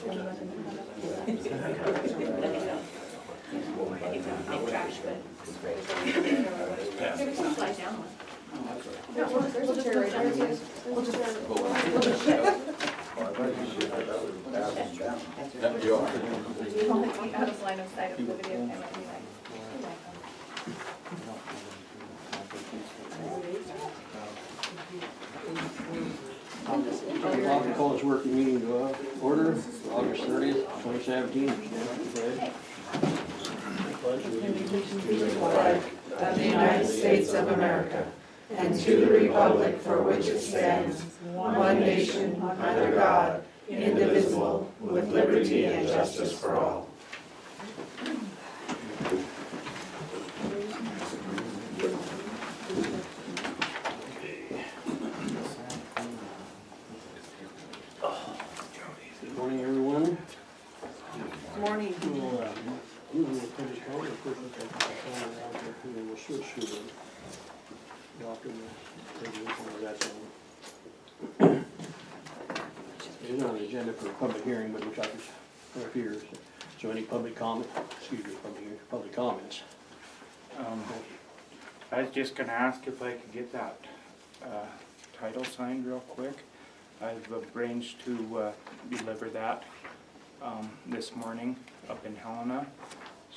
Slide down one. There's a chair right there. We'll just. Out of line of sight of the video camera. I'll call this working meeting to order, August 30th, 2017. Of the United States of America, and to the republic for which it stands, one nation, under God, indivisible, with liberty and justice for all. Good morning, everyone. Morning. We'll switch to the document. It's on the agenda for a public hearing, but which I was right here. So any public comment, public comments. I was just gonna ask if I could get that title signed real quick. I've arranged to deliver that this morning up in Helena.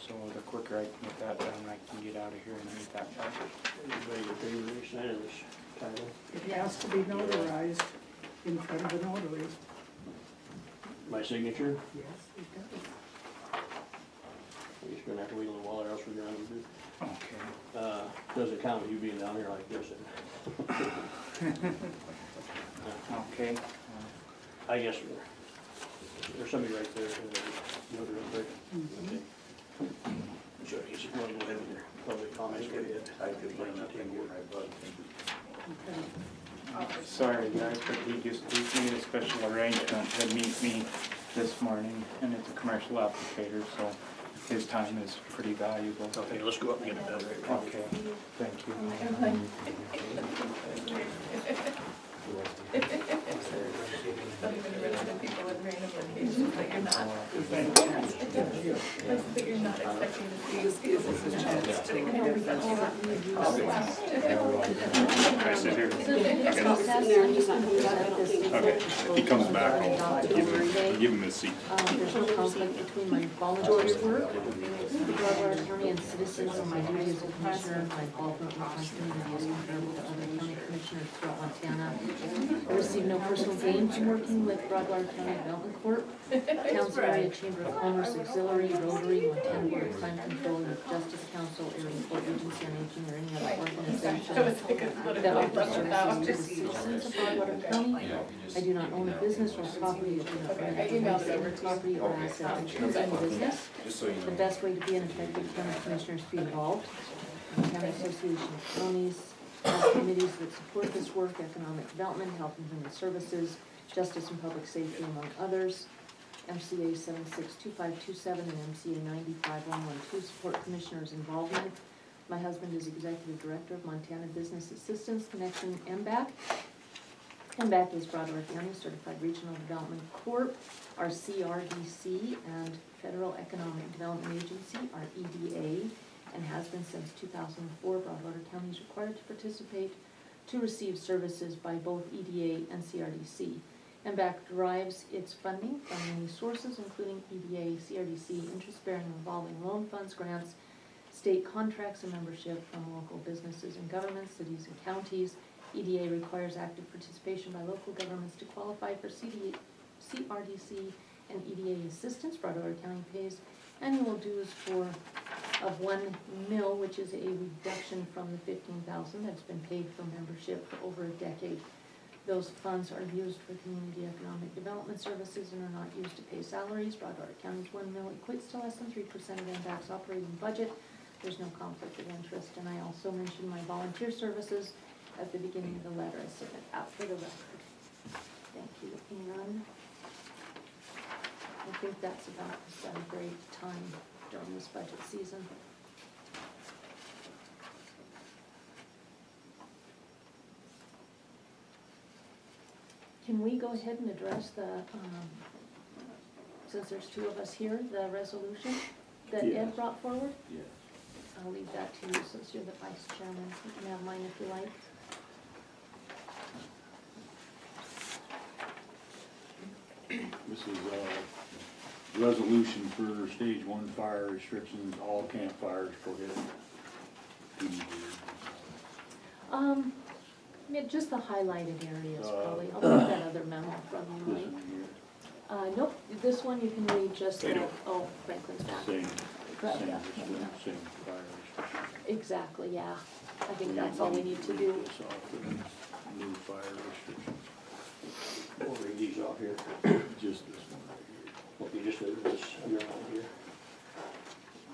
So the quicker I can get that done, I can get out of here and get that done. Everybody in favor of signing this title? It has to be notarized in front of the notary. My signature? Yes, it does. We're just gonna have to wait a little while or else we're gonna do. Okay. Doesn't count with you being down here like this. Okay. I guess there's somebody right there. Notary real quick. Okay. Sure, you should want to go ahead with your public comments. Go ahead. I could bring that thing with my butt. Sorry guys, but he just made a special arrangement to meet me this morning, and it's a commercial applicator, so his time is pretty valuable. Okay, let's go up and get it done. Okay, thank you. Don't even run into people with random locations that you're not. That you're not expecting to see. This is a chance to make a difference. I sit here. Okay, if he comes back, I'll give him his seat. There's no conflict between my volunteer work, the Broadwater Attorney and citizens, and my duty as a commissioner, my involvement with my community is comparable to other county commissioners throughout Montana. I receive no personal gain from working with Broadwater County Development Corp., Council Area Chamber of Commerce, Auxiliary, Rotary, Montana Board of Crime Control, and Justice Council, Area Court Agency on Aging, or any other organization that offers services to the citizens of Broadwater County. I do not own a business or property, I do not rent property or assets in the business. The best way to be an effective county commissioner is to be involved in the County Association of Counties, committees that support this work, economic development, health and human services, justice and public safety, among others. MCA 762527 and MCA 95112 support commissioners' involvement. My husband is executive director of Montana Business Assistance Connection, MBAC. MBAC is Broadwater County Certified Regional Development Corp., our CRDC, and Federal Economic Development Agency, our EDA, and has been since 2004. Broadwater County is required to participate to receive services by both EDA and CRDC. MBAC derives its funding from many sources, including EDA, CRDC, interest-bearing revolving loan funds, grants, state contracts, and membership from local businesses and governments, cities and counties. EDA requires active participation by local governments to qualify for CRDC and EDA assistance. Broadwater County pays annual dues of $1 million, which is a reduction from the $15,000 that's been paid for membership for over a decade. Those funds are used for community economic development services and are not used to pay salaries. Broadwater County's $1 million equates to less than 3% of MBAC's operating budget. There's no conflict of interest, and I also mentioned my volunteer services at the beginning of the letter I submit out for the record. Thank you, and I think that's about to set a great time during this budget season. Can we go ahead and address the since there's two of us here, the resolution that Yes. Ed brought forward? Yes. I'll leave that to you since you're the vice chairman. You can have mine if you like. This is a resolution for stage 1 fire restrictions, all campfires prohibited. Yeah, just the highlighted areas probably. I'll take that other memo from you, This Mike. one here, Nope, this one you can read just They the, don't. oh, Franklin's back. same, Right, same, yeah, same fire restrictions. Exactly, yeah. I think that's all we need to do. Read this off, the new fire restrictions, We'll read these off here. just this one right Okay, just this underline here.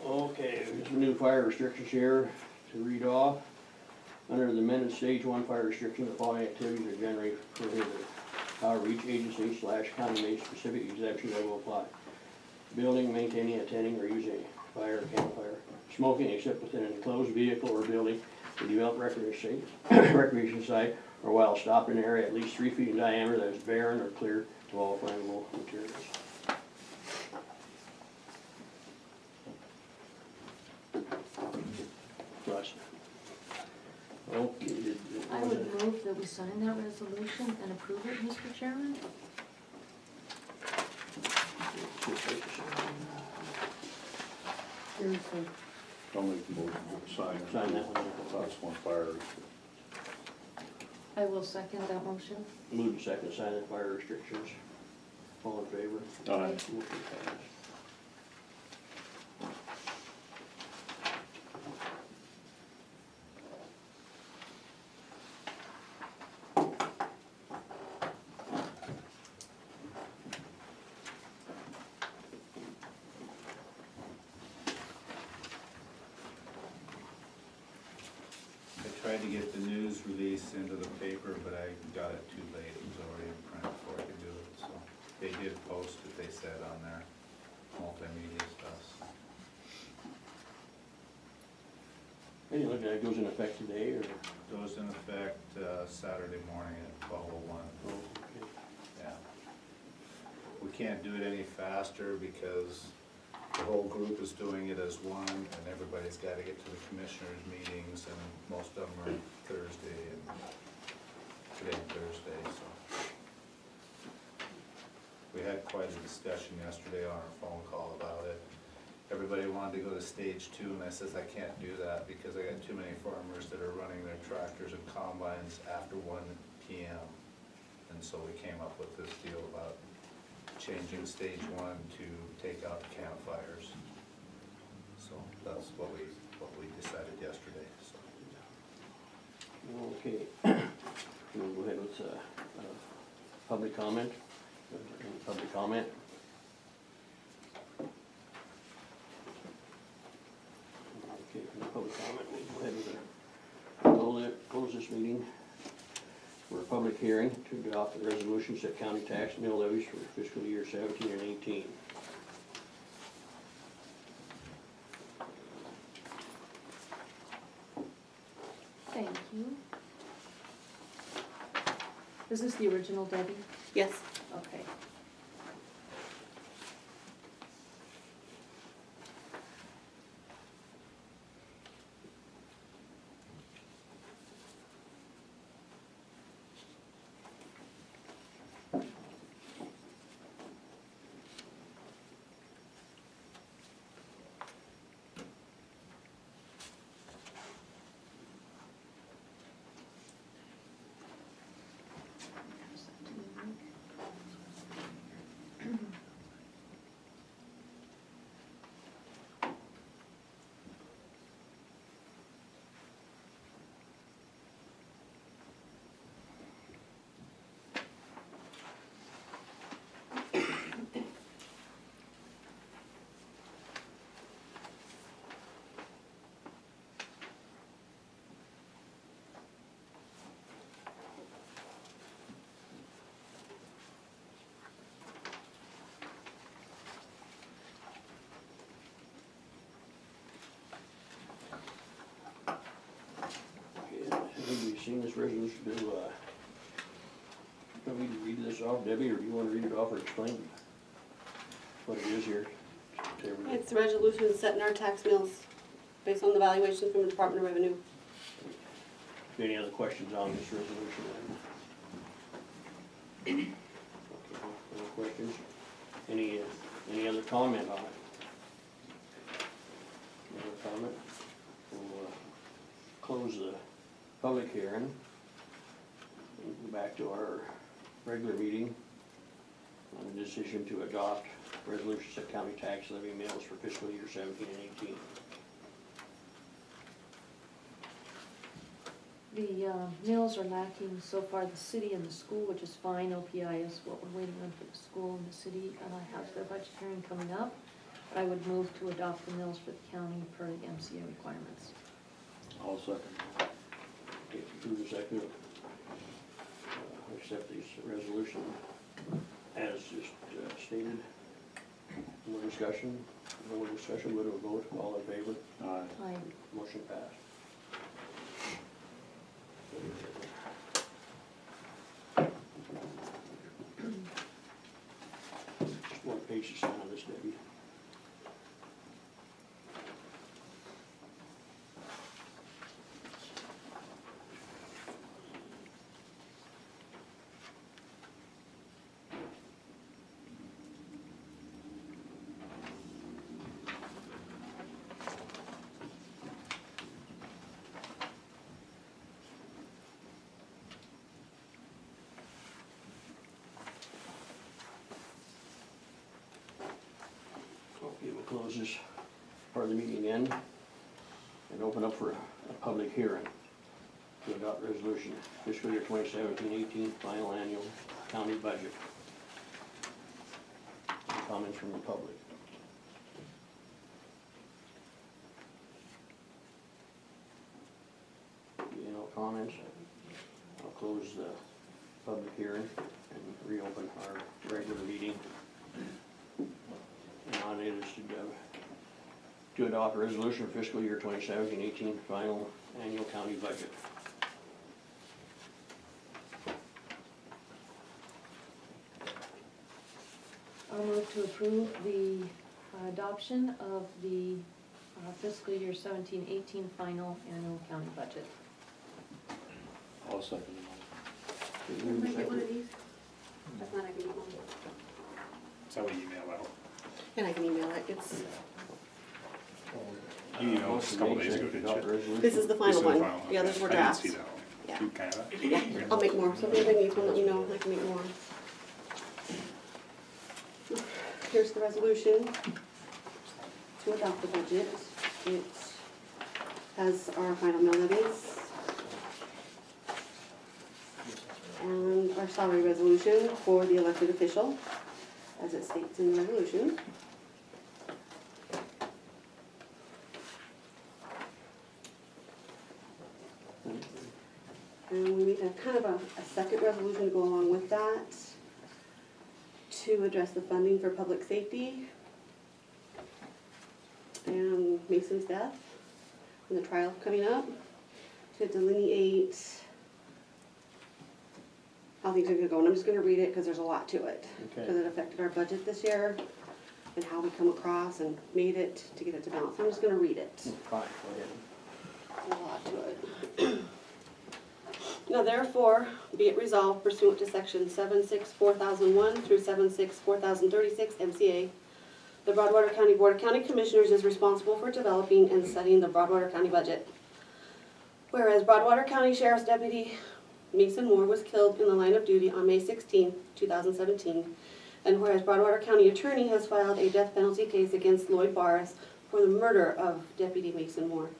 Okay, there's some new fire restrictions here to read off. Under the amended stage 1 fire restriction, the following activities are generally prohibited. However, each agency / county made specific exemptions that will apply. Building, maintaining, attending, or using a fire or campfire. Smoking except within an enclosed vehicle or building, a developed recreation site, or while stopped in an area at least 3 feet in diameter that is barren or clear of all flammable materials. Plus, okay, I would move that we sign that resolution and approve it, Mr. Chairman. here. I'll make the motion to sign. Sign that one. Class 1 fire restrictions. I will second that motion. Move to second, sign the fire restrictions. All in favor? Aye. Motion passed. I tried to get the news release into the paper, but I got it too late, it was already in print before I could do it, so. They did post it, they said on their multimedia stuff. Hey, look, that goes in effect today, or? Goes in effect, Saturday morning at 12:01, Oh, okay. yeah. We can't do it any faster because the whole group is doing it as one, and everybody's gotta get to the commissioners' meetings, and most of them are Thursday, and today and Thursday, so. We had quite a discussion yesterday on our phone call about it. Everybody wanted to go to stage 2, and I says, I can't do that, because I got too many farmers that are running their tractors and combines after 1 PM. And so we came up with this deal about changing stage 1 to take out the campfires. So that's what we decided yesterday, so. Okay. We'll go ahead with, public comment. Any public comment? Okay, no public comment, we'll go ahead with close this meeting for a public hearing to adopt the resolution set county tax mill levies for fiscal year 17 and 18. Thank you. Is this the original, Debbie? Yes. Okay. Have you seen this resolution, Bill? Want me to read this off, Debbie, or do you want to read it off or explain it? what it is here? to everybody? It's a resolution setting our tax mills based on the valuation from the Department of Revenue. Any other questions on this resolution then? Okay, no questions? Any other comment on it? Any other comment? We'll close the public hearing. And go back to our regular meeting on the decision to adopt resolution set county tax levy mills for fiscal year 17 and 18. The mills are lacking so far the city and the school, which is fine. OPI is what we're waiting on for the school and the city, and I have their budget hearing coming up. But I would move to adopt the mills for the county per the MCA requirements. I'll second. Okay, move the second. Accept this resolution as just stated. More discussion? No more discussion, go to a vote. All in favor? Aye. I Motion passed. Just one page to sign on this, Debbie. Okay, we'll close this part of the meeting in and open up for a public hearing to adopt resolution fiscal year 2017-18 final annual county budget. Any comments from the public? Any no comments? I'll close the public hearing and reopen our regular meeting. And on it is to adopt a resolution for fiscal year 2017-18 final annual county budget. I'll move to approve the adoption of the fiscal year 17-18 final annual county budget. I'll second. Can I get one of these? That's not, I can get one. So we email out. And I can email it, it's, You emailed us a couple days ago, didn't you? this is the This final is the one. final, The okay. others were I didn't drafts. see that one. Yeah. You kind of, Yeah, I'll make more, so if anybody needs one, let me know, I can make more. Here's the resolution to adopt the budget. It has our final mill levies and our salary resolution for the elected official, as it states in the resolution. And we need a kind of a second resolution to go along with that, to address the funding for public safety and Mason's death and the trial coming up, to delineate how things are gonna go. And I'm just gonna read it because there's a lot to it. Okay. Because it affected our budget this year and how we come across and made it to get it to balance. I'm just gonna read it. Fine, go ahead. There's a lot to it. Now therefore, be it resolved pursuant to section 764,001 through 764,036 MCA, the Broadwater County Board of County Commissioners is responsible for developing and setting the Broadwater County budget. Whereas Broadwater County Sheriff's Deputy Mason Moore was killed in the line of duty on May 16, 2017, and whereas Broadwater County Attorney has filed a death penalty case against Lloyd Barris for the murder of Deputy Mason Moore.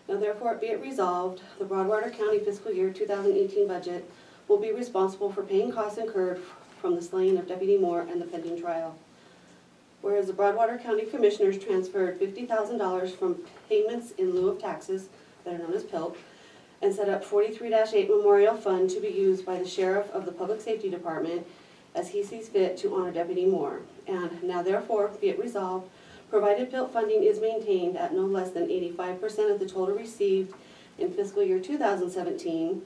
Now therefore be it resolved, the Broadwater County fiscal year 2018 budget will be responsible for paying costs incurred from the slaying of Deputy Moore and the pending trial. Whereas the Broadwater County Commissioners transferred $50,000 from payments in lieu of taxes, that are known as PILT, and set up 43-8 Memorial Fund to be used by the Sheriff of the Public Safety Department as he sees fit to honor Deputy Moore. And now therefore be it resolved, provided PILT funding is maintained at no less than 85% of the total received in fiscal year 2017,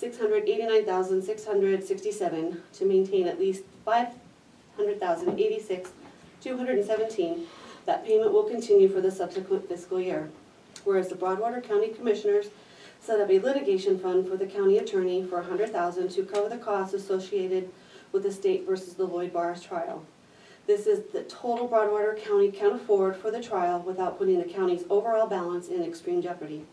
$689,667, to maintain at least $1,086,217. That payment will continue for the subsequent fiscal year. Whereas the Broadwater County Commissioners set up a litigation fund for the county attorney for $100,000 to cover the costs associated with the state versus the Lloyd Bars trial. This is the total Broadwater County can afford for the trial without putting the county's overall balance in extreme jeopardy.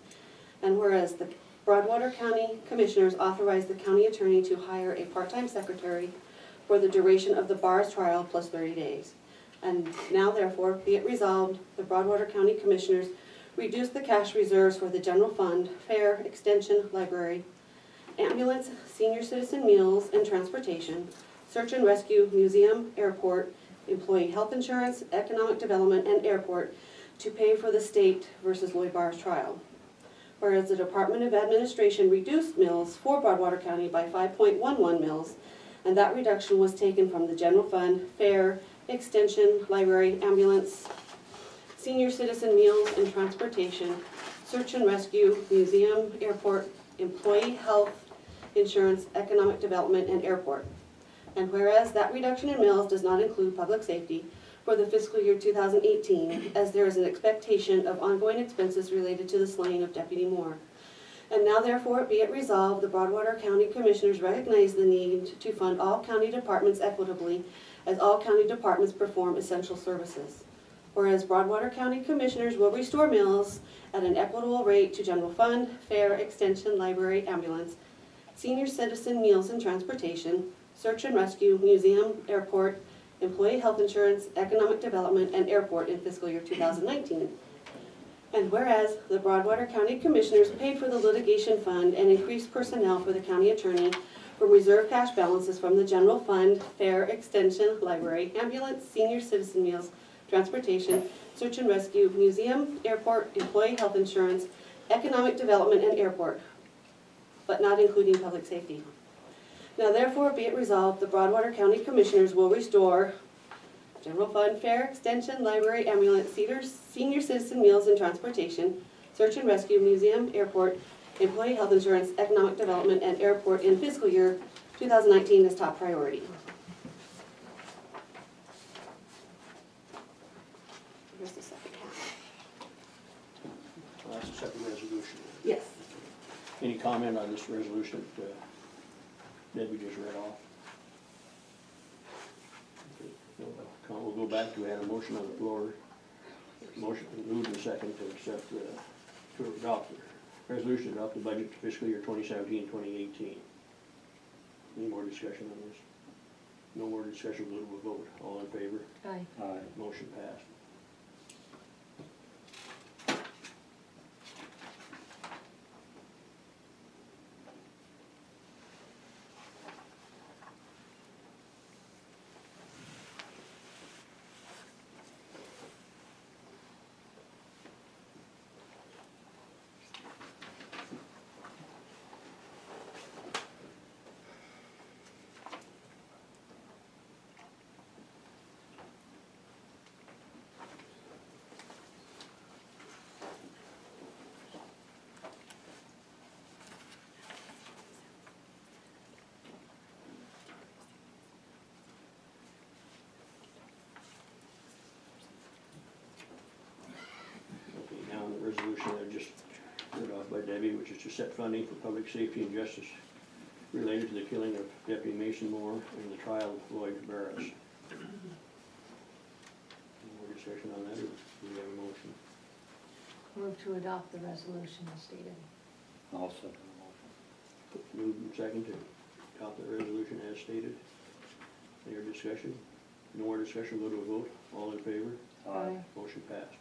And whereas the Broadwater County Commissioners authorized the county attorney to hire a part-time secretary for the duration of the Bars trial plus 30 days. And now therefore, be it resolved, the Broadwater County Commissioners reduce the cash reserves for the general fund, fair, extension, library, ambulance, senior citizen meals and transportation, search and rescue, museum, airport, employee health insurance, economic development, and airport to pay for the state versus Lloyd Bars trial. Whereas the Department of Administration reduced mills for Broadwater County by 5.11 mills, and that reduction was taken from the general fund, fair, extension, library, ambulance, senior citizen meals and transportation, search and rescue, museum, airport, employee health insurance, economic development, and airport. And whereas that reduction in mills does not include public safety for the fiscal year 2018, as there is an expectation of ongoing expenses related to the slaying of Deputy Moore. And now therefore be it resolved, the Broadwater County Commissioners recognize the need to fund all county departments equitably as all county departments perform essential services. Whereas Broadwater County Commissioners will restore mills at an equitable rate to general fund, fair, extension, library, ambulance, senior citizen meals and transportation, search and rescue, museum, airport, employee health insurance, economic development, and airport in fiscal year 2019. And whereas the Broadwater County Commissioners paid for the litigation fund and increased personnel for the county attorney from reserve cash balances from the general fund, fair, extension, library, ambulance, senior citizen meals, transportation, search and rescue, museum, airport, employee health insurance, economic development, and airport, but not including public safety. Now therefore be it resolved, the Broadwater County Commissioners will restore general fund, fair, extension, library, ambulance, senior citizen meals and transportation, search and rescue, museum, airport, employee health insurance, economic development, and airport in fiscal year 2019 as top priority. Here's the second half. That's the second resolution. Yes. Any comment on this resolution that we just read off? Okay, we'll go back to, we had a motion on the floor. Motion moved and second to accept, to adopt the resolution, to adopt the budget for fiscal year 2017-2018. Any more discussion on this? No more discussion, we'll vote. All in favor? Aye. Aye. Motion passed. Resolution that just read off by Debbie, which is to set funding for public safety and justice related to the killing of Deputy Mason Moore and the trial of Lloyd Barris. Any more discussion on that, or do we have a motion? Move to adopt the resolution as stated. I'll second the motion. Moved and second to adopt the resolution as stated. Any other discussion? No more discussion, go to a vote. All in favor? Aye. Motion passed.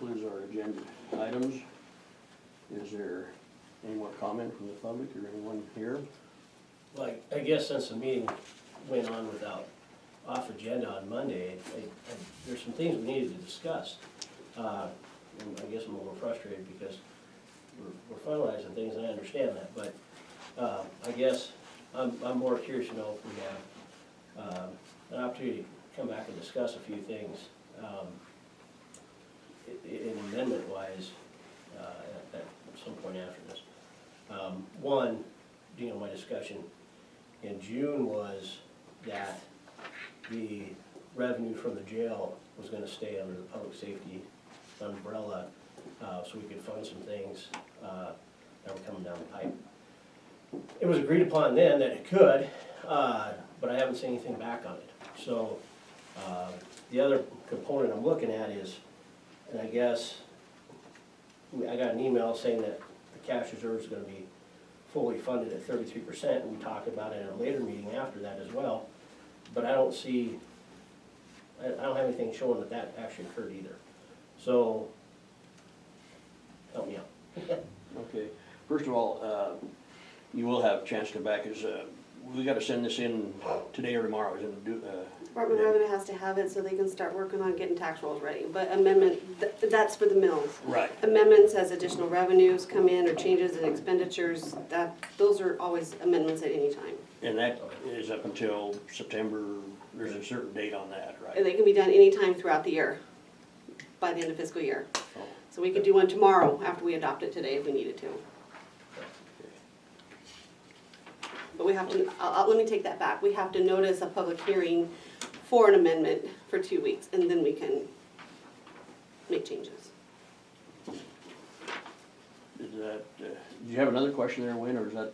concludes our agenda items. Is there any more comment from the public or anyone here? Well, I guess since the meeting went on without off agenda on Monday, there's some things we needed to discuss. And I guess I'm a little frustrated because we're finalizing things and I understand that, but I guess I'm more curious to know if we have an opportunity to come back and discuss a few things in amendment wise at some point after this. One, my discussion in June was that the revenue from the jail was gonna stay under the public safety umbrella, so we could fund some things that were coming down the pipe. It was agreed upon then that it could, but I haven't seen anything back on it. So the other component I'm looking at is, and I guess, I got an email saying that the cash reserve is gonna be fully funded at 33%, and we talked about it in a later meeting after that as well. But I don't see, I don't have anything showing that that actually occurred either. So, help me out. Okay, first of all, you will have a chance to come back, is, we gotta send this in today or tomorrow, is it due, Department of Revenue has to have it so they can start working on getting tax rolls ready, but amendment, that's for the mills. right, Amendments as additional revenues come in or changes in expenditures, those are always amendments at any time. and that is up until September, there's a certain date on that, And right? they can be done anytime throughout the year, by the end of fiscal year. Oh, So we could do one tomorrow after we adopt it today if we needed to. But we have to, let me take that back, we have to notice a public hearing for an amendment for 2 weeks, and then we can make changes. Is that, do you have another question there, Wayne, or is that,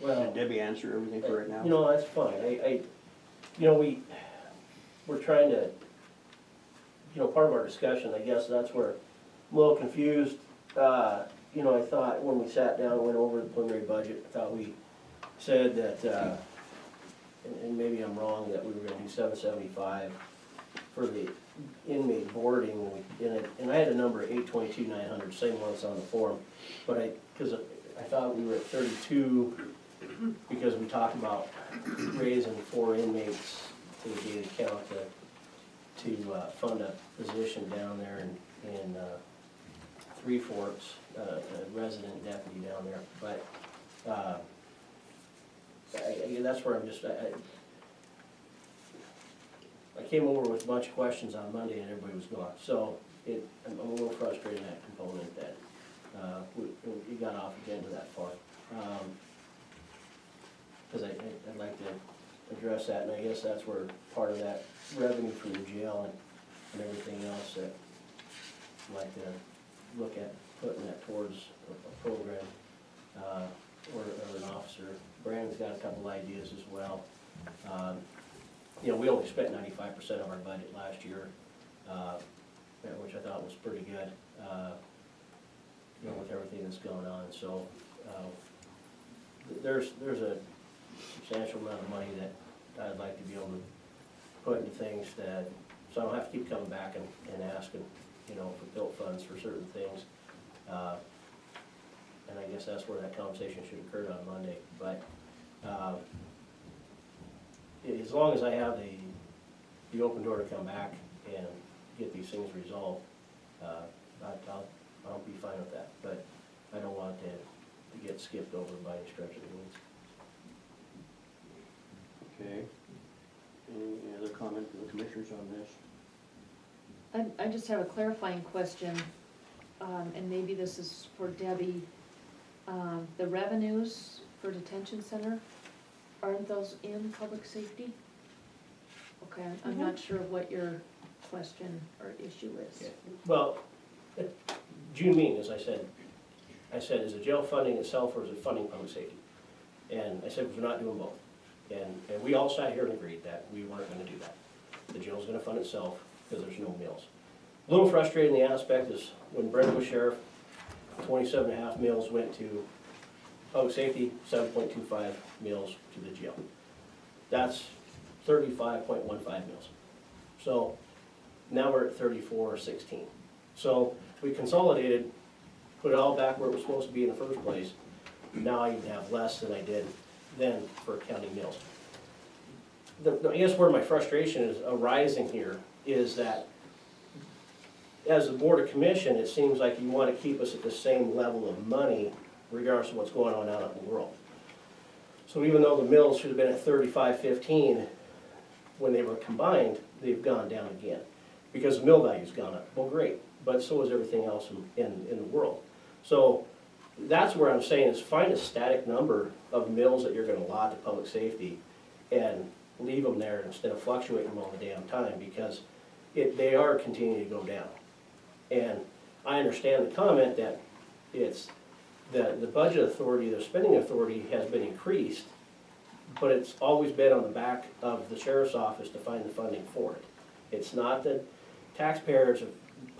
Well, did Debbie answer everything for right now? That's fine. We're trying to, part of our discussion, I guess that's where I'm a little confused. I thought when we sat down and went over the preliminary budget, I thought we said that, and maybe I'm wrong, that we were gonna do $775 for the inmate boarding, and I had a number of $822,900, same one that's on the form, but because I thought we were at 32, because we talked about raising 4 inmates to the daily count to fund a position down there in Three Forks, a resident deputy down there, but that's where I'm just, I came over with a bunch of questions on Monday and everybody was gone, so I'm a little frustrated in that component that we got off agenda that far. Because I'd like to address that, and I guess that's where part of that revenue from the jail and everything else that I'd like to look at putting that towards a program or an officer. Brandon's got a couple ideas as well. We only spent 95% of our budget last year, which I thought was pretty good, with everything that's going on. So there's a substantial amount of money that I'd like to be able to put into things that, so I don't have to keep coming back and asking, for built funds for certain things. And I guess that's where that conversation should occur on Monday. But as long as I have the open door to come back and get these things resolved, I'll be fine with that. But I don't want to get skipped over by any stretch of the means. Okay. Any other comment from the commissioners on this? I just have a clarifying question, and maybe this is for Debbie. The revenues for detention center, aren't those in public safety? Okay, I'm not sure what your question or issue is. Yeah. Well, at June meeting, as I said, is the jail funding itself or is it funding public safety? And I said, we're not doing both. And we all sat here and agreed that we weren't gonna do that. The jail's gonna fund itself because there's no meals. A little frustrating, the aspect is when Brenda was sheriff, 27.5 meals went to public safety, 7.25 meals to the jail. That's 35.15 meals. So now we're at 34 or 16. So we consolidated, put it all back where it was supposed to be in the first place. Now I even have less than I did then for county mills. I guess where my frustration is arising here is that as a board of commission, it seems like you want to keep us at the same level of money regardless of what's going on out in the world. So even though the mills should have been at 35.15 when they were combined, they've gone down again because the mill value's gone up. Well, great, but so is everything else in the world. So that's where I'm saying is find a static number of mills that you're going to allot to public safety and leave them there instead of fluctuating them all the damn time, because they are continuing to go down. And I understand the comment that it's the budget authority, the spending authority has been increased, but it's always been on the back of the sheriff's office to find the funding for it. It's not that taxpayers have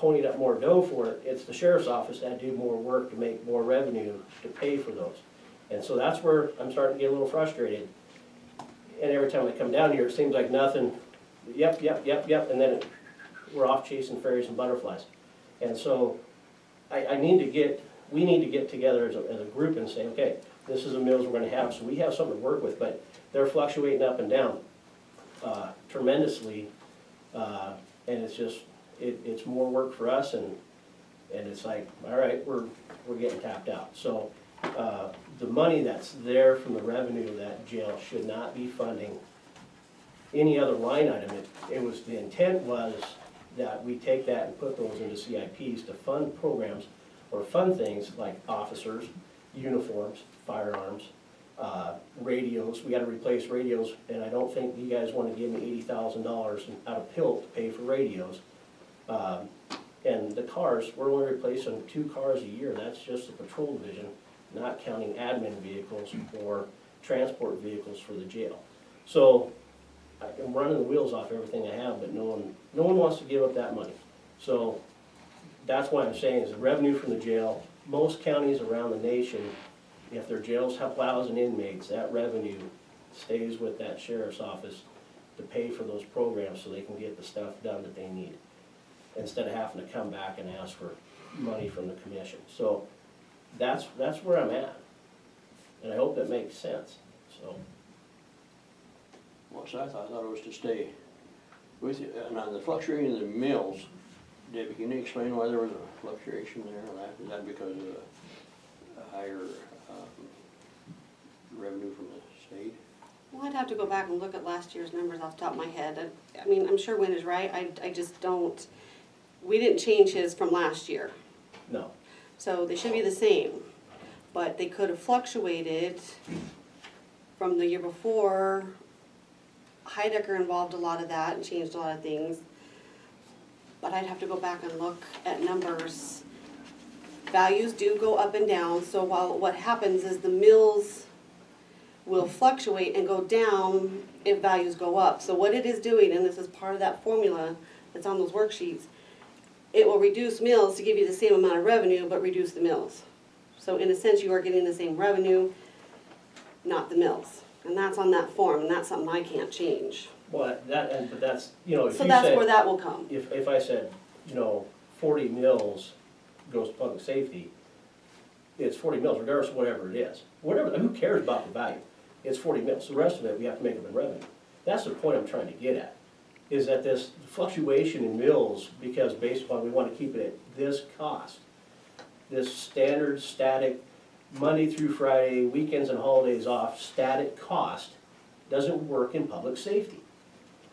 ponied up more dough for it, it's the sheriff's office that do more work to make more revenue to pay for those. And so that's where I'm starting to get a little frustrated. And every time I come down here, it seems like nothing, yep, and then we're off chasing fairies and butterflies. And so we need to get together as a group and say, okay, this is the mills we're gonna have, so we have something to work with, but they're fluctuating up and down tremendously, and it's just, it's more work for us, and it's like, all right, we're getting tapped out. So the money that's there from the revenue of that jail should not be funding any other line item. The intent was that we take that and put those into CIPs to fund programs or fund things like officers, uniforms, firearms, radios. We gotta replace radios, and I don't think you guys wanna give me $80,000 out of PILT to pay for radios. And the cars, we're only replacing 2 cars a year. That's just the patrol division, not counting admin vehicles or transport vehicles for the jail. So I'm running the wheels off everything I have, but no one wants to give up that money. So that's why I'm saying is the revenue from the jail, most counties around the nation, if their jails have 1,000 inmates, that revenue stays with that sheriff's office to pay for those programs so they can get the stuff done that they need, instead of having to come back and ask for money from the commission. So that's where I'm at, and I hope that makes sense, so. Well, so I thought it was to stay with you, and on the fluctuating of the mills, Debbie, can you explain why there was a fluctuation there on that? Is that because of a higher revenue from the state? Well, I'd have to go back and look at last year's numbers off the top of my head. I mean, I'm sure Wynn is right, I just don't, we didn't change his from last year. No. So they should be the same, but they could have fluctuated from the year before. Heidecker involved a lot of that and changed a lot of things. But I'd have to go back and look at numbers. Values do go up and down, so while what happens is the mills will fluctuate and go down if values go up. So what it is doing, and this is part of that formula that's on those worksheets, it will reduce mills to give you the same amount of revenue, but reduce the mills. So in a sense, you are getting the same revenue, not the mills. And that's on that form, and that's something I can't change. Well, but that's, you know, if So you that's said, where that will come. if I said, 40 mills goes to public safety, it's 40 mills, regardless of whatever it is. Whatever, who cares about the value? It's 40 mills. The rest of it, we have to make up in revenue. That's the point I'm trying to get at, is that this fluctuation in mills, because based upon we want to keep it at this cost, this standard, static, Monday through Friday, weekends and holidays off, static cost, doesn't work in public safety.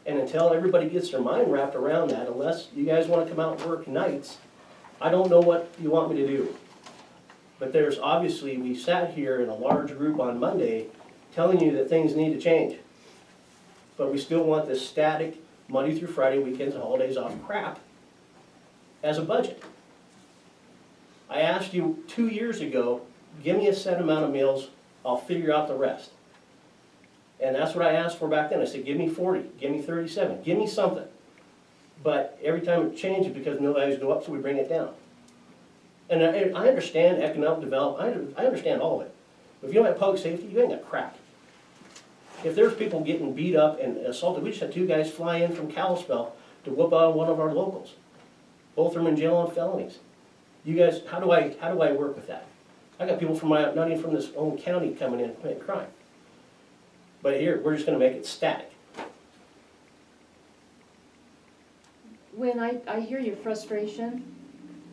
And until everybody gets their mind wrapped around that, unless you guys want to come out and work nights, I don't know what you want me to do. But there's obviously, we sat here in a large group on Monday telling you that things need to change. But we still want this static Monday through Friday, weekends and holidays off crap as a budget. I asked you 2 years ago, give me a set amount of meals, I'll figure out the rest. And that's what I asked for back then. I said, give me 40, give me 37, give me something. But every time it changes because mill values go up, so we bring it down. And I understand economic development, I understand all of it. But if you don't have public safety, you ain't got crap. If there's people getting beat up and assaulted, we just had 2 guys fly in from Kalispell to whoop out one of our locals. Both of them in jail on felonies. You guys, how do I work with that? I got people from not even from this own county coming in and committing crime. But here, we're just gonna make it static. When I hear your frustration,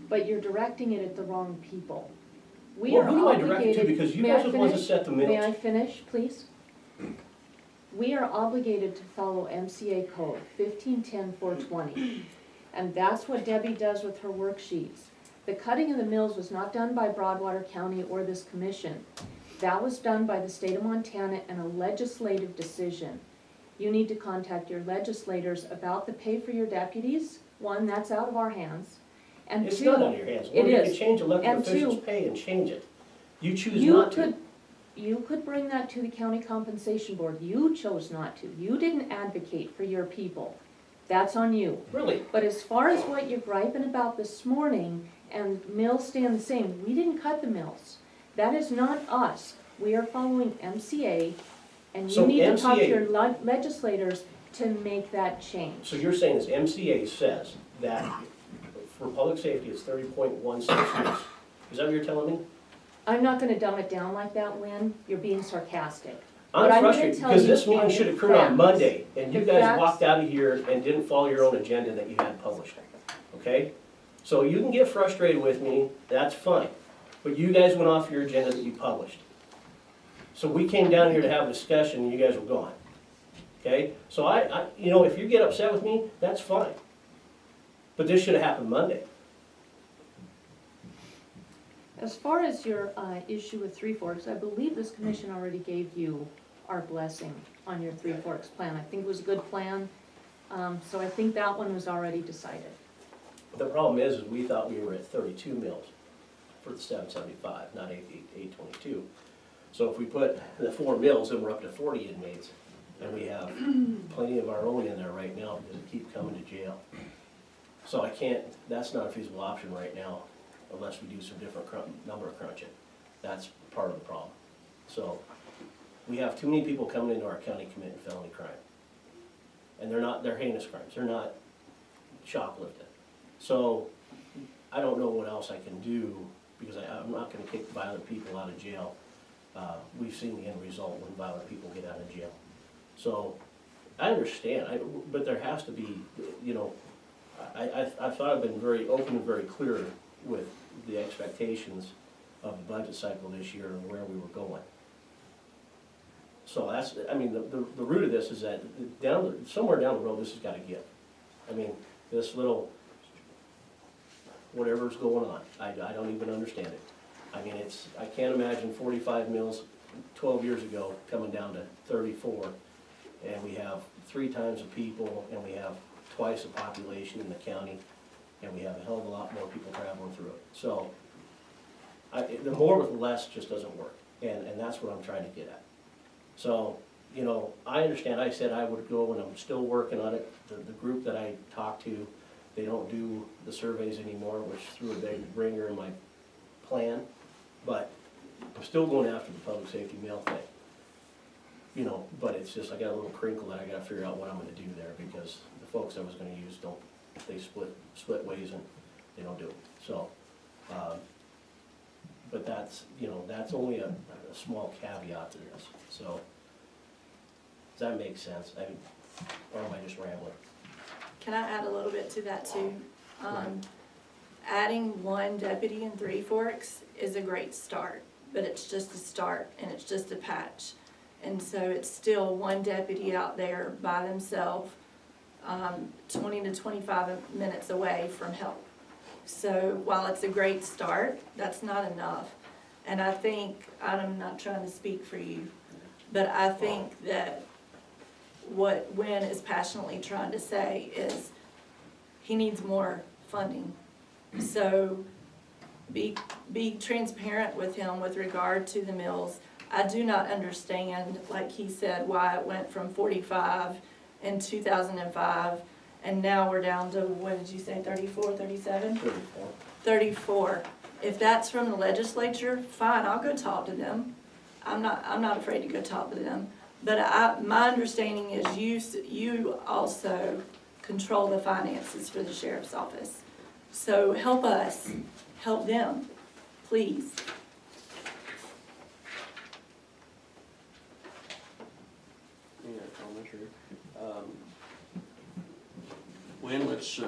but you're directing it at the wrong people. We Well, are who do I direct it to? obligated- Because you May I guys are the ones that finish? set the May I mills. finish, please? We are obligated to follow MCA code 1510-420, and that's what Debbie does with her worksheets. The cutting of the mills was not done by Broadwater County or this commission. That was done by the state of Montana and a legislative decision. You need to contact your legislators about the pay for your deputies. One, that's out of our hands. And It's two, not out of your hands. it Or you is. could change elected And officials' two, pay and change it. You choose you not to. could, you could bring that to the county compensation board. You chose not to. You didn't advocate for your people. That's on you. Really? But as far as what you're griping about this morning, and mills stand the same, we didn't cut the mills. That is not us. We are following MCA, and So you need to talk to MCA your legislators to make that change. So you're saying this MCA says that for public safety, it's 30.16 weeks. Is that what you're telling me? I'm not gonna dumb it down like that, Lynn. You're being sarcastic. I'm But I'm gonna frustrated tell because you this meeting on should the occur on facts. Monday, and you The guys facts. walked out of here and didn't follow your own agenda that you had published, okay? So you can get frustrated with me, that's fine, but you guys went off your agenda that you published. So we came down here to have a discussion, and you guys were gone, okay? So you know, if you get upset with me, that's fine. But this should have happened Monday. As far as your issue with Three Forks, I believe this commission already gave you our blessing on your Three Forks plan. I think it was a good plan, so I think that one was already decided. The problem is we thought we were at 32 mills for the 775, not 822. So if we put the 4 mills, then we're up to 40 inmates, and we have plenty of our own in there right now because they keep coming to jail. So I can't, that's not a feasible option right now unless we do some different number crunching. That's part of the problem. So we have too many people coming into our county committing felony crime. And they're heinous crimes, they're not shoplifting. So I don't know what else I can do because I'm not gonna kick violent people out of jail. We've seen the end result when violent people get out of jail. So I understand, but there has to be, you know, I thought I've been very open and very clear with the expectations of the budget cycle this year and where we were going. So that's, I mean, the root of this is that somewhere down the road, this has gotta give. I mean, this little, whatever's going on, I don't even understand it. I mean, I can't imagine 45 mills 12 years ago coming down to 34, and we have 3 times the people, and we have twice the population in the county, and we have a hell of a lot more people traveling through it. So, the more with less just doesn't work, and that's what I'm trying to get at. So, you know, I understand, I said I would go, and I'm still working on it. The group that I talked to, they don't do the surveys anymore, which threw a big ringer in my plan, but I'm still going after the public safety mill thing. You know, but it's just, I got a little crinkle that I gotta figure out what I'm gonna do there, because the folks I was gonna use they split ways and they don't do it, so. But that's, you know, that's only a small caveat to this, so. Does that make sense? I mean, or am I just rambling? Can I add a little bit to that too? Adding 1 deputy in Three Forks is a great start, but it's just a start and it's just a patch. And so it's still 1 deputy out there by themselves, 20 to 25 minutes away from help. So while it's a great start, that's not enough. And I think, I'm not trying to speak for you, but I think that what Wynn is passionately trying to say is he needs more funding. So be transparent with him with regard to the mills. I do not understand, like he said, why it went from 45 in 2005 and now we're down to, what did you say, 34, 37? 34. 34. If that's from the legislature, fine, I'll go talk to them. I'm not afraid to go talk to them. But my understanding is you also control the finances for the sheriff's office. So help us, help them, please. Any other comments, or, Wayne, let's,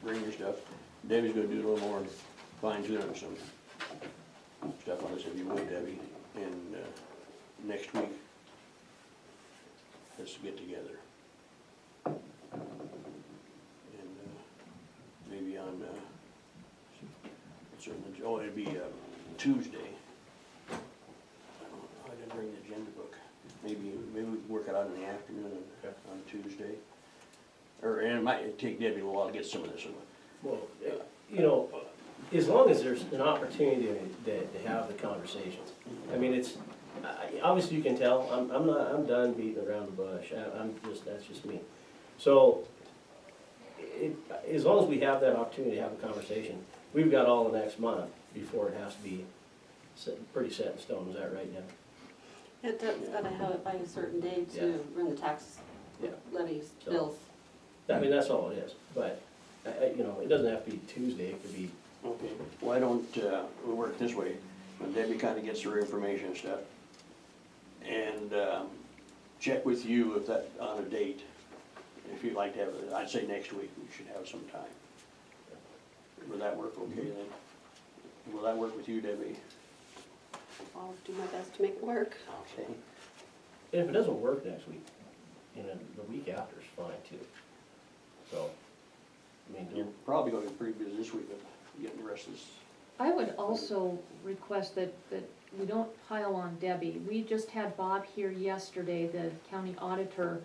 bring your stuff. Debbie's gonna do a little more fine tuning some stuff on this, if you would, Debbie, and, next week, let's get together. And, maybe on, certainly, oh, it'd be, Tuesday. I didn't bring the agenda book. Maybe we can work it out in the afternoon on Tuesday. Or, and it might take Debbie a while to get some of this. Well, you know, as long as there's an opportunity to have the conversations. I mean, it's, obviously you can tell, I'm done beating around the bush. That's just me. So, as long as we have that opportunity to have a conversation, we've got all the next month before it has to be pretty set in stone. Is that right, Deb? It's gotta have it by a certain date Yeah. to run the tax Yeah. levies, So- bills. I mean, that's all it is. But, you know, it doesn't have to be Tuesday. It could be, Okay, why don't, we work this way, when Debbie kinda gets her information and stuff, and, check with you if that, on a date, if you'd like to have, I'd say next week, we should have some time. Will that work okay then? Will that work with you, Debbie? I'll do my best to make it work. Okay. and if it doesn't work next week, you know, the week after is fine too. So, I mean, You're probably gonna be pretty busy this week, but getting the rest of this. I would also request that we don't pile on Debbie. We just had Bob here yesterday, the county auditor.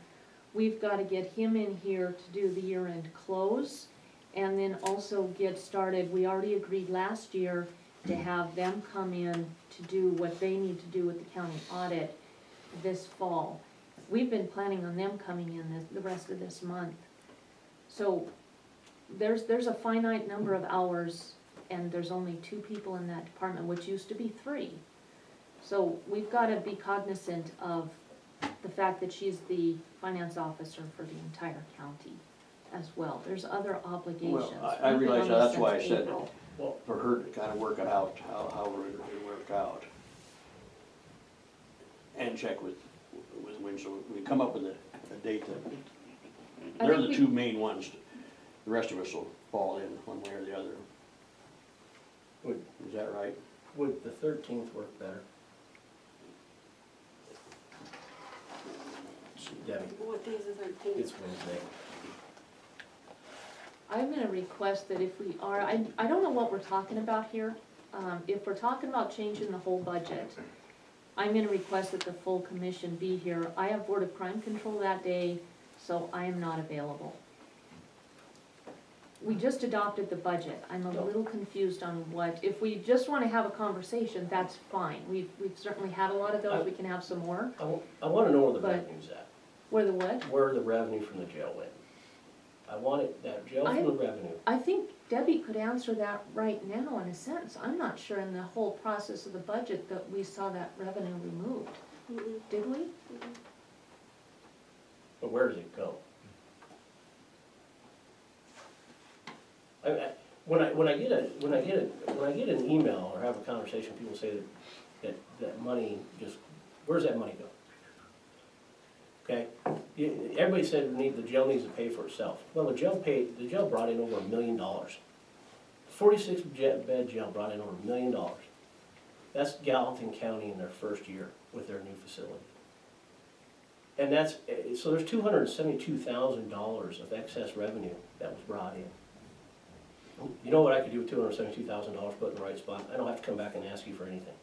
We've gotta get him in here to do the year-end close, and then also get started. We already agreed last year to have them come in to do what they need to do with the county audit this fall. We've been planning on them coming in the rest of this month. So, there's a finite number of hours, and there's only 2 people in that department, which used to be 3. So we've gotta be cognizant of the fact that she's the finance officer for the entire county as well. There's other obligations. I We've been realize on that, this that's why I since said, April. well, for her to kinda work it out, how it worked out. And check with when, so we come up with a date that, I they're think the we- 2 main ones. The rest of us will fall in one way or the other. would, Is that right? would the 13th work better? Debbie, What day is the 13th? it's Wednesday. I'm gonna request that if we are, I don't know what we're talking about here. If we're talking about changing the whole budget, I'm gonna request that the full commission be here. I have Board of Crime Control that day, so I am not available. We just adopted the budget. I'm a little confused on what, if we just wanna have a conversation, that's fine. We've certainly had a lot of those, we can have some more. I wanna know where the But- revenue's at, Where the what? where the revenue from the jail went. I want it, that jail from the revenue. I think Debbie could answer that right now in a sense. I'm not sure in the whole process of the budget that we saw that revenue removed. Mm-mm. Did we? But where does it go? When I get an email or have a conversation, people say that money just, where's that money go? Okay, everybody said the jail needs to pay for itself. Well, the jail brought in over $1 million. 46 bed jail brought in over $1 million. That's Gallatin County in their first year with their new facility. And that's, so there's $272,000 of excess revenue that was brought in. You know what I could do with $272,000 put in the right spot? I don't have to come back and ask you for anything.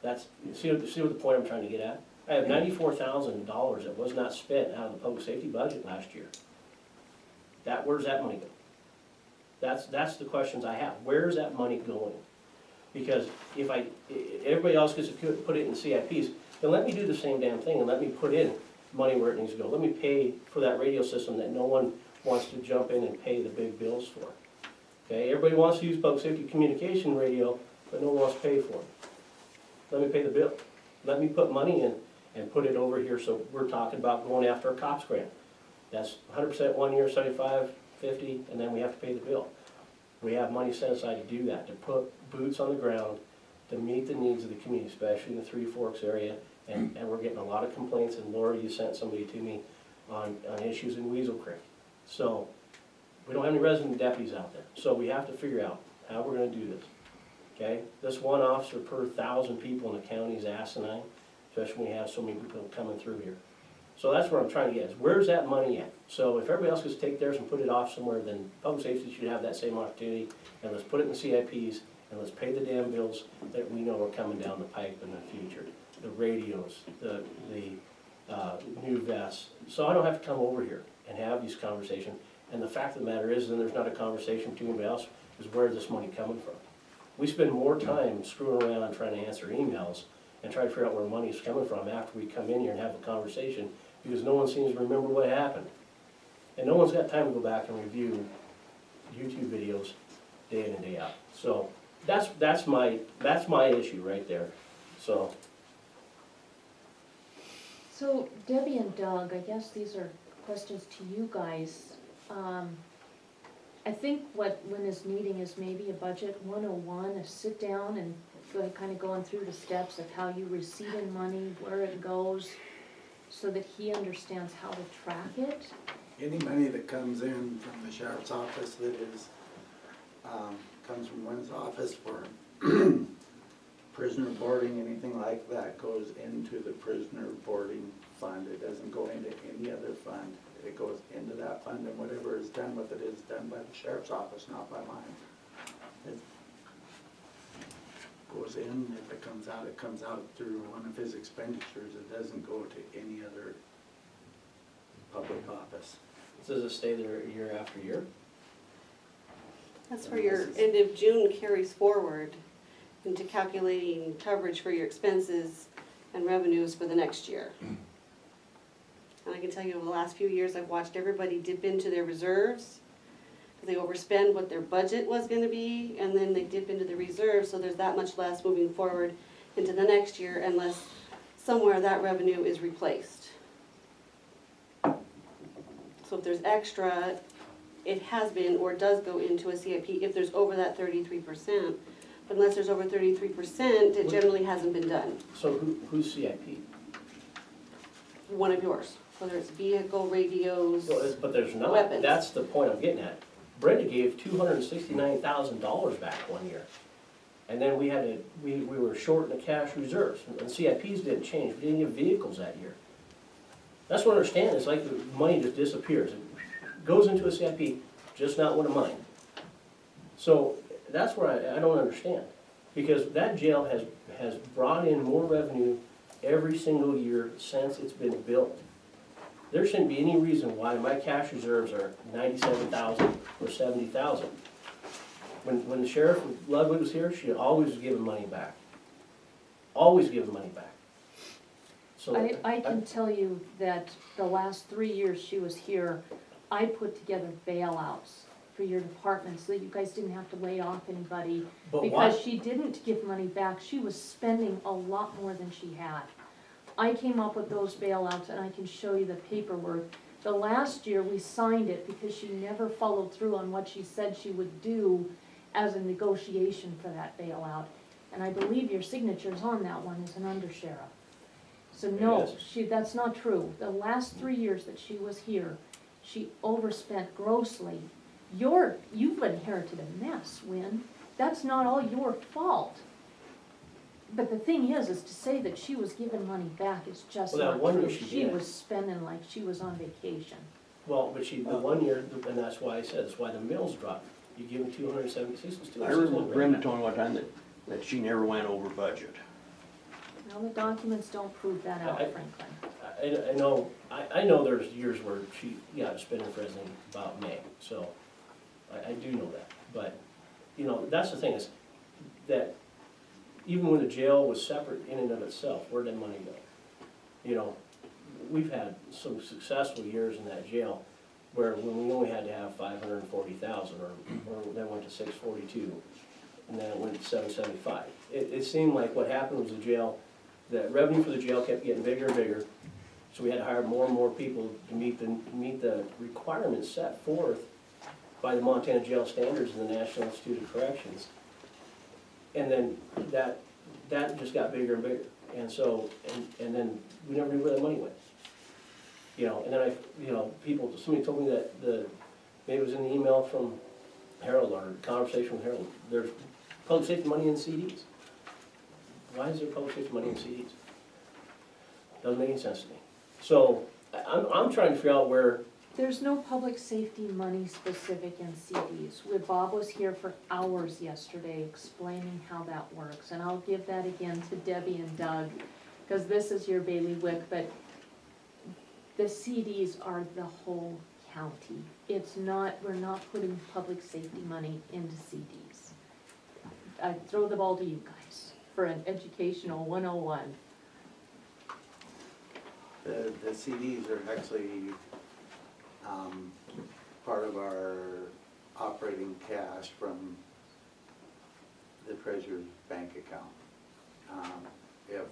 That's, you see what the point I'm trying to get at? I have $94,000 that was not spent out of the public safety budget last year. Where's that money go? That's the questions I have. Where's that money going? Because if everybody else gets to put it in CIPs, then let me do the same damn thing and let me put in money where it needs to go. Let me pay for that radio system that no one wants to jump in and pay the big bills for. Okay, everybody wants to use public safety communication radio, but no one wants to pay for it. Let me pay the bill. Let me put money in and put it over here, so we're talking about going after a COPS grant. That's 100% 1 year, 75, $50, and then we have to pay the bill. We have money set aside to do that, to put boots on the ground, to meet the needs of the community, especially in the Three Forks area. And we're getting a lot of complaints, and Laura, you sent somebody to me on issues in Weasel Creek. So, we don't have any resident deputies out there, so we have to figure out how we're gonna do this, okay? This one officer per 1,000 people in the county is asinine, especially when we have so many people coming through here. So that's what I'm trying to get, is where's that money at? So if everybody else gets to take theirs and put it off somewhere, then public safety should have that same opportunity, and let's put it in the CIPs, and let's pay the damn bills that we know are coming down the pipe in the future. The radios, the new vests, so I don't have to come over here and have these conversations. And the fact of the matter is, then there's not a conversation between anybody else, is where's this money coming from? We spend more time screwing around trying to answer emails and try to figure out where money's coming from after we come in here and have a conversation, because no one seems to remember what happened. And no one's got time to go back and review YouTube videos day in and day out. So that's my issue right there, so. So Debbie and Doug, I guess these are questions to you guys. I think what Lynn is needing is maybe a budget 101, a sit down and kind of going through the steps of how you receive in money, where it goes, so that he understands how to track it. Any money that comes in from the sheriff's office that is, comes from Lynn's office for prisoner boarding, anything like that goes into the prisoner boarding fund. It doesn't go into any other fund. It goes into that fund, and whatever is done with it is done by the sheriff's office, not by mine. It goes in, if it comes out through one of his expenditures. It doesn't go to any other public office. Does it stay there year after year? That's where your end of June carries forward into calculating coverage for your expenses and revenues for the next year. And I can tell you over the last few years, I've watched everybody dip into their reserves. They overspend what their budget was gonna be, and then they dip into the reserves, so there's that much less moving forward into the next year unless somewhere that revenue is replaced. So if there's extra, it has been or does go into a CIP if there's over that 33%. But unless there's over 33%, it generally hasn't been done. So who's CIP? One of yours, whether it's vehicle, radios, But there's not. weapons. That's the point I'm getting at. Brenda gave $269,000 back one year. And then we had we were short in the cash reserves, and CIPs didn't change, we didn't give vehicles that year. That's what I understand, it's like the money just disappears. It goes into a CIP, just not one of mine. So that's where I don't understand, because that jail has brought in more revenue every single year since it's been built. There shouldn't be any reason why my cash reserves are 97,000 or 70,000. When the sheriff Ludwig was here, she always was giving money back. Always giving money back. So I can tell you that the last 3 years she was here, I put together bailouts for your department so that you guys didn't have to lay off anybody. But Because why? she didn't give money back, she was spending a lot more than she had. I came up with those bailouts and I can show you the paperwork. The last year, we signed it because she never followed through on what she said she would do as a negotiation for that bailout. And I believe your signature's on that one as an undersheriff. So no, It that's not true. The last 3 years that she was here, she overspent grossly. You've inherited a mess, Wynn. That's not all your fault. But the thing is to say that she was giving money back is just Well, that not one true. year she She did. was spending like she was on vacation. Well, but the 1 year, and that's why I said, that's why the mills dropped. You give them 276, it's I remember Brenda told me one time that she never went over budget. Well, the documents don't prove that out, I- Franklin. I know there's years where she got spending for everything about May, so I do know that. But, that's the thing is that even when the jail was separate in and of itself, where'd that money go? We've had some successful years in that jail where when we only had to have 540,000 or then went to 642 and then it went to 775. It seemed like what happened was the jail, the revenue for the jail kept getting bigger and bigger. So we had to hire more and more people to meet the requirements set forth by the Montana Jail Standards and the National Institute of Corrections. And then that just got bigger and bigger. And so, and then we never knew where that money went. You know, and then somebody told me that maybe it was in the email from Harold or conversation with Harold, there's public safety money in CDs. Why is there public safety money in CDs? Doesn't make any sense to me. So, I'm trying to figure out where, There's no public safety money specific in CDs. Bob was here for hours yesterday explaining how that works, and I'll give that again to Debbie and Doug, because this is your bailiwick, but the CDs are the whole county. It's not, we're not putting public safety money into CDs. I throw the ball to you guys for an educational 101. The CDs are actually, part of our operating cash from the treasurer's bank account. If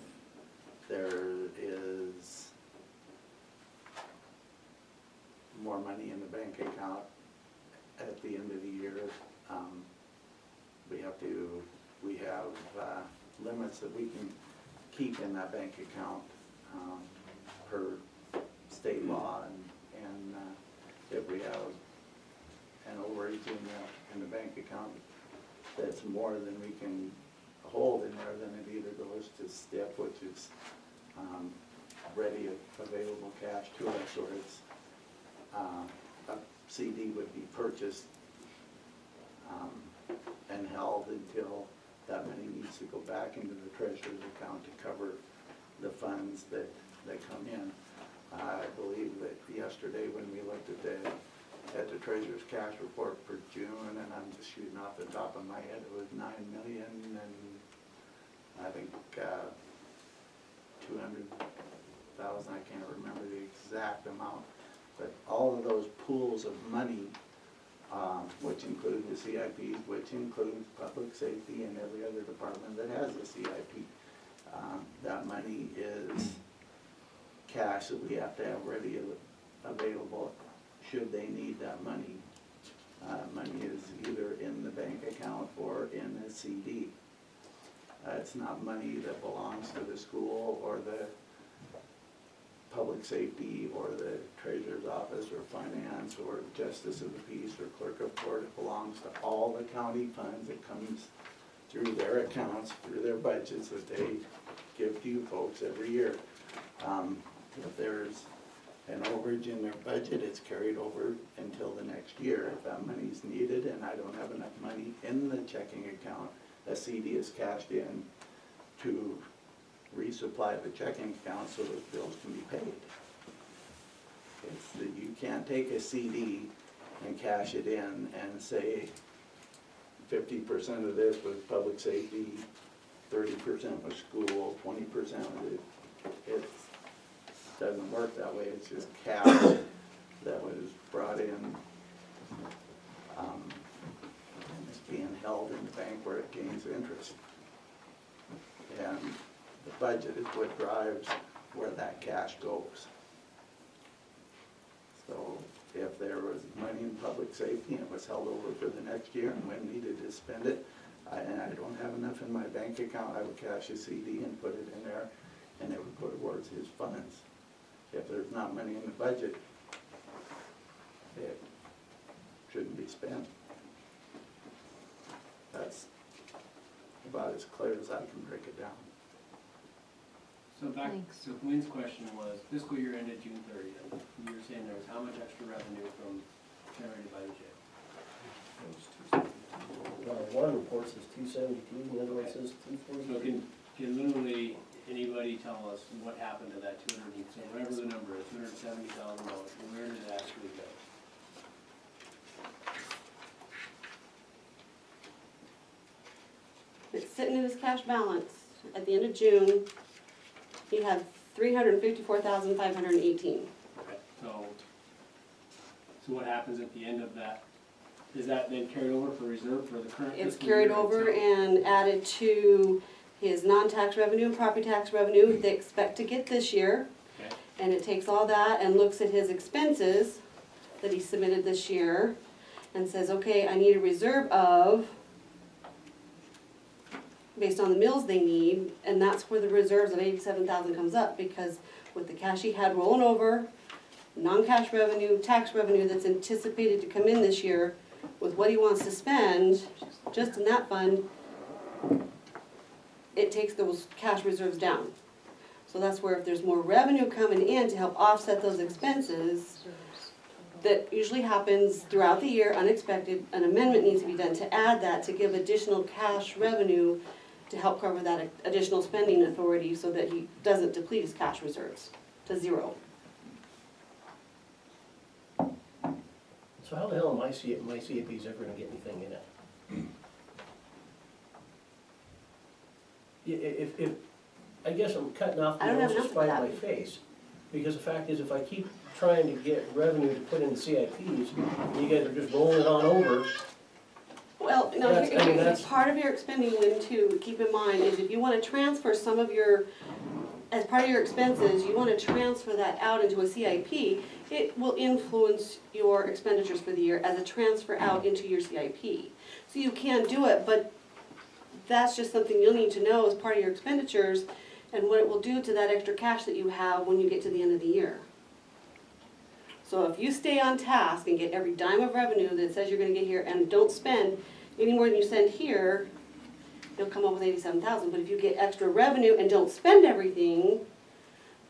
there is more money in the bank account at the end of the year, we have limits that we can keep in that bank account, per state law, and if we have an overage in the bank account that's more than we can hold in there, then it either goes to STIP, which is ready available cash to us, or it's a CD would be purchased and held until that money needs to go back into the treasurer's account to cover the funds that come in. I believe that yesterday when we looked at the treasurer's cash report for June, and I'm just shooting off the top of my head, it was 9 million, and I think 200,000, I can't remember the exact amount, but all of those pools of money, which include the CIPs, which include public safety and every other department that has a CIP, that money is cash that we have to have ready available should they need that money. Money is either in the bank account or in a CD. It's not money that belongs to the school or the public safety or the treasurer's office or finance or justice of the peace or clerk of court. It belongs to all the county funds. It comes through their accounts, through their budgets that they give to you folks every year. If there's an overage in their budget, it's carried over until the next year. If that money's needed and I don't have enough money in the checking account, a CD is cashed in to resupply the checking account so those bills can be paid. It's that you can't take a CD and cash it in and say 50% of this was public safety, 30% was school, 20% was it. It doesn't work that way. It's just cash that was brought in, and it's being held in the bank where it gains interest. And the budget is what drives where that cash goes. So if there was money in public safety and it was held over for the next year and when needed to spend it, and I don't have enough in my bank account, I would cash a CD and put it in there, and it would go towards his funds. If there's not money in the budget, it shouldn't be spent. That's about as clear as I can break it down. So back Thanks. to Wynn's question was, fiscal year ended June 30th. You were saying there was how much extra revenue from generated by the jail? one report says 272, the other one says So 240. can literally anybody tell us what happened to that 200, so whatever the number is, $270,000, where did it actually go? It's sitting in his cash balance. At the end of June, he had $354,518. Okay, so what happens at the end of that? Is that then carried over for reserve for the current It's fiscal carried year over until- and added to his non-tax revenue and property tax revenue they expect to get this year. Okay. And it takes all that and looks at his expenses that he submitted this year and says, okay, I need a reserve of, based on the mills they need, and that's where the reserves of 87,000 comes up, because with the cash he had rolling over, non-cash revenue, tax revenue that's anticipated to come in this year, with what he wants to spend, just in that fund, it takes those cash reserves down. So that's where if there's more revenue coming in to help offset those expenses, that usually happens throughout the year, unexpected, an amendment needs to be done to add that, to give additional cash revenue to help cover that additional spending authority so that he doesn't deplete his cash reserves to zero. So how the hell am my CAP's ever gonna get anything in it? If, I guess I'm cutting off the I don't have nose to enough of spite that. my face, because the fact is, if I keep trying to get revenue to put in the CIPs, you guys are just rolling it on over. Well, no, That's- part of your expending wind too, keep in mind, is if you wanna transfer some of your, as part of your expenses, you wanna transfer that out into a CIP, it will influence your expenditures for the year as a transfer out into your CIP. So you can do it, but that's just something you'll need to know as part of your expenditures and what it will do to that extra cash that you have when you get to the end of the year. So if you stay on task and get every dime of revenue that says you're gonna get here and don't spend any more than you send here, you'll come up with 87,000. But if you get extra revenue and don't spend everything,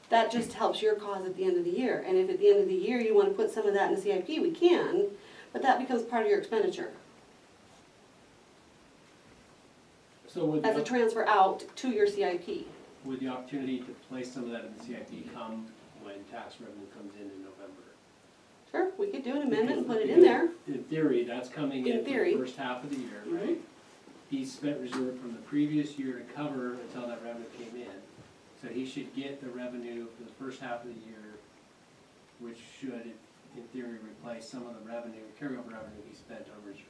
that just helps your cause at the end of the year. And if at the end of the year you wanna put some of that in the CIP, we can, but that becomes part of your expenditure So would as a transfer out to your CIP. would the opportunity to place some of that in the CIP come when tax revenue comes in November? Sure, we could do an amendment and put it in there. In theory, that's coming In in for theory. the first half of the year, Mhm. right? He spent reserve from the previous year to cover until that revenue came in. So he should get the revenue for the first half of the year, which should, in theory, replace some of the revenue, carryover revenue he spent on reserve.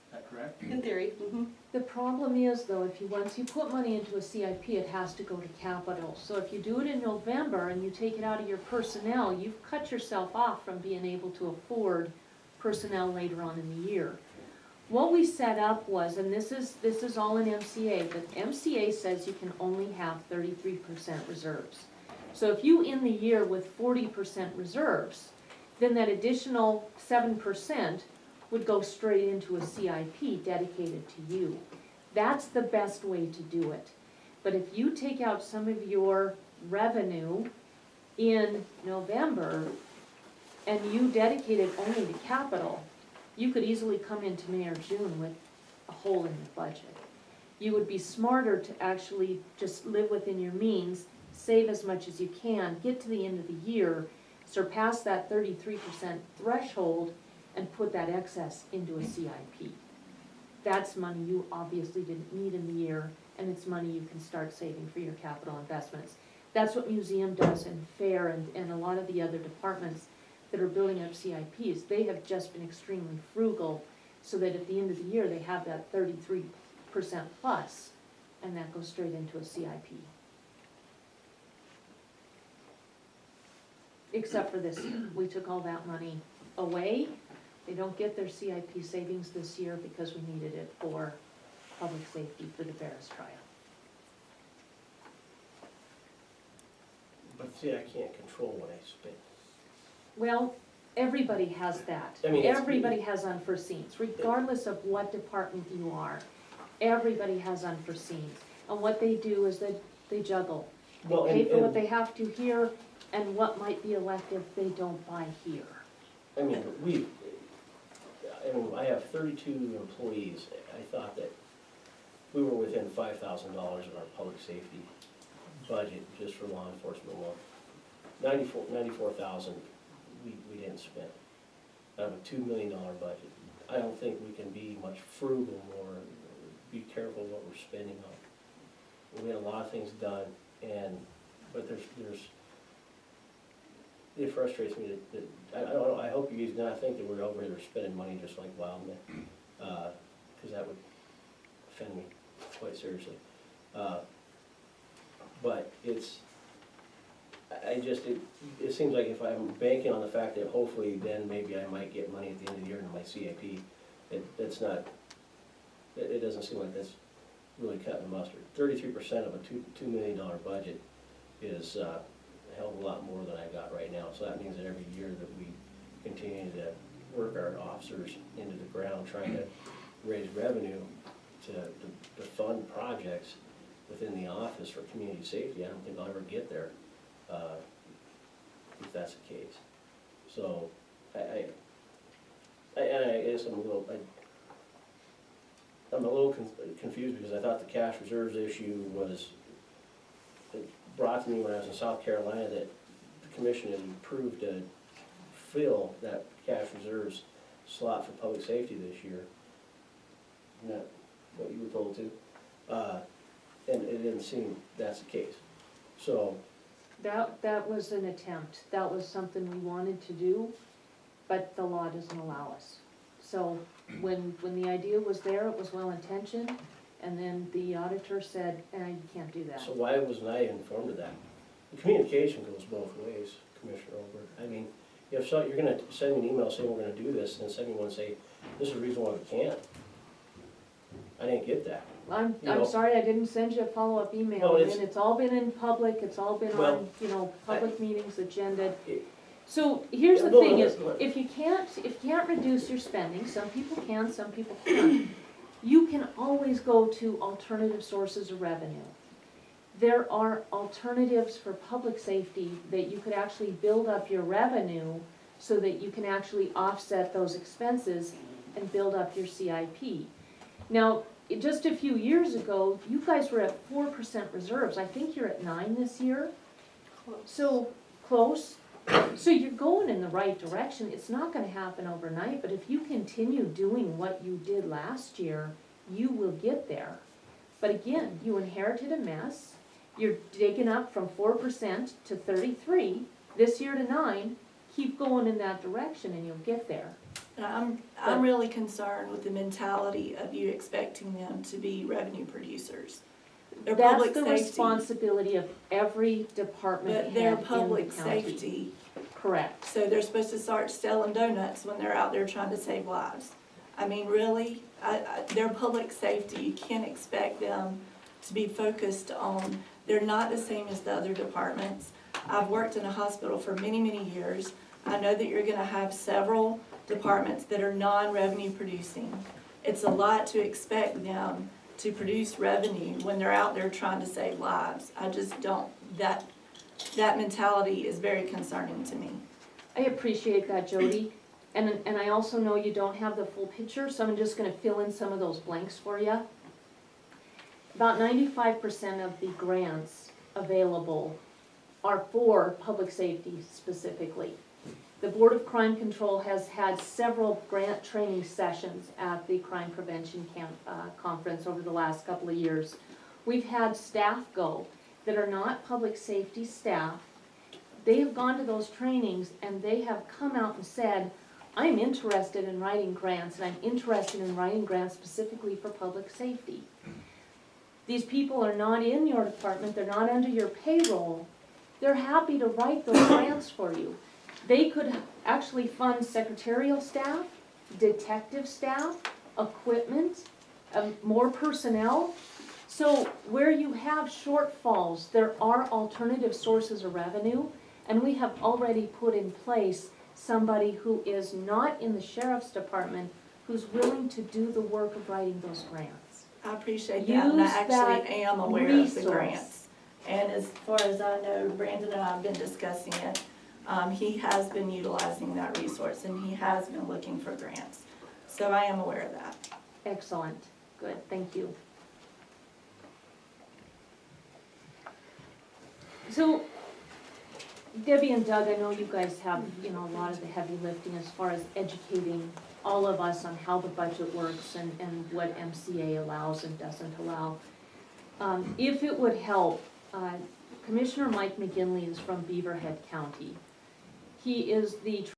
Is that correct? In theory, mhm. The problem is though, once you put money into a CIP, it has to go to capital. So if you do it in November and you take it out of your personnel, you've cut yourself off from being able to afford personnel later on in the year. What we set up was, and this is all in MCA, but MCA says you can only have 33% reserves. So if you end the year with 40% reserves, then that additional 7% would go straight into a CIP dedicated to you. That's the best way to do it. But if you take out some of your revenue in November and you dedicate it only to capital, you could easily come into May or June with a hole in the budget. You would be smarter to actually just live within your means, save as much as you can, get to the end of the year, surpass that 33% threshold, and put that excess into a CIP. That's money you obviously didn't need in the year, and it's money you can start saving for your capital investments. That's what museum does, and fair, and a lot of the other departments that are building up CIPs. They have just been extremely frugal, so that at the end of the year, they have that 33% plus, and that goes straight into a CIP. Except for this year, we took all that money away. They don't get their CIP savings this year because we needed it for public safety for the Ferris trial. But see, I can't control what I spend. Well, everybody has that. I mean, it's- Everybody has unforeseens, regardless of what department you are. Everybody has unforeseens. And what they do is they juggle. They Well, pay for what and, they have to here and what might be elective they don't buy here. I mean, I have 32 employees. I thought that we were within $5,000 of our public safety budget just for law enforcement alone. 94,000 we didn't spend out of a $2 million budget. I don't think we can be much frugal or be careful what we're spending on. We had a lot of things done, but it frustrates me that I hope you guys not think that we're over here spending money just like wild men, because that would offend me quite seriously. But I I just, it seems like if I'm banking on the fact that hopefully then maybe I might get money at the end of the year in my CIP, that's not, it doesn't seem like that's really cutting the mustard. 33% of a $2 million budget is a hell of a lot more than I got right now. So that means that every year that we continue to work our officers into the ground trying to raise revenue to fund projects within the office for community safety, I don't think I'll ever get there, if that's the case. So, I guess I'm a little confused because I thought the cash reserves issue was brought to me when I was in South Carolina, that the commission had approved to fill that cash reserves slot for public safety this year. Isn't that what you were told to? And it didn't seem that's the case. So, That was an attempt, that was something we wanted to do, but the law doesn't allow us. So when the idea was there, it was well intentioned, and then the auditor said, you can't do that. so why wasn't I informed of that? The communication goes both ways, Commissioner Olberg. I mean, if so, you're gonna send me an email saying we're gonna do this, and send me one say, this is the reason why we can't. I didn't get that. I'm You know. sorry, I didn't send you a follow-up email, Well, and it's- it's all been in public, it's all been Well, on, public meetings, agenda. It- So here's the No, thing is, no. if you can't reduce your spending, some people can, some people can't, you can always go to alternative sources of revenue. There are alternatives for public safety that you could actually build up your revenue so that you can actually offset those expenses and build up your CIP. Now, just a few years ago, you guys were at 4% reserves. I think you're at 9 this year. So, close. So you're going in the right direction. It's not gonna happen overnight, but if you continue doing what you did last year, you will get there. But again, you inherited a mess. You're digging up from 4% to 33, this year to 9. Keep going in that direction and you'll get there. I'm really concerned with the mentality of you expecting them to be revenue producers. They're That's public the safety, responsibility of every department but head they're in the public county. safety. Correct. So they're supposed to start selling donuts when they're out there trying to save lives. I mean, really, they're public safety. You can't expect them to be focused on, they're not the same as the other departments. I've worked in a hospital for many, many years. I know that you're gonna have several departments that are non-revenue producing. It's a lot to expect them to produce revenue when they're out there trying to save lives. I just don't, that mentality is very concerning to me. I appreciate that, Jody. And I also know you don't have the full picture, so I'm just gonna fill in some of those blanks for you. About 95% of the grants available are for public safety specifically. The Board of Crime Control has had several grant training sessions at the Crime Prevention Conference over the last couple of years. We've had staff go that are not public safety staff. They have gone to those trainings and they have come out and said, I'm interested in writing grants, and I'm interested in writing grants specifically for public safety. These people are not in your department, they're not under your payroll. They're happy to write those grants for you. They could actually fund secretarial staff, detective staff, equipment, more personnel. So where you have shortfalls, there are alternative sources of revenue, and we have already put in place somebody who is not in the sheriff's department who's willing to do the work of writing those grants. I appreciate that, and I Use that actually am aware of the resource. grants. And as far as I know, Brandon and I have been discussing it. He has been utilizing that resource, and he has been looking for grants. So I am aware of that. Excellent, good, thank you. So Debbie and Doug, I know you guys have, a lot of the heavy lifting as far as educating all of us on how the budget works and what MCA allows and doesn't allow. If it would help, Commissioner Mike McGinley is from Beaverhead County. He is the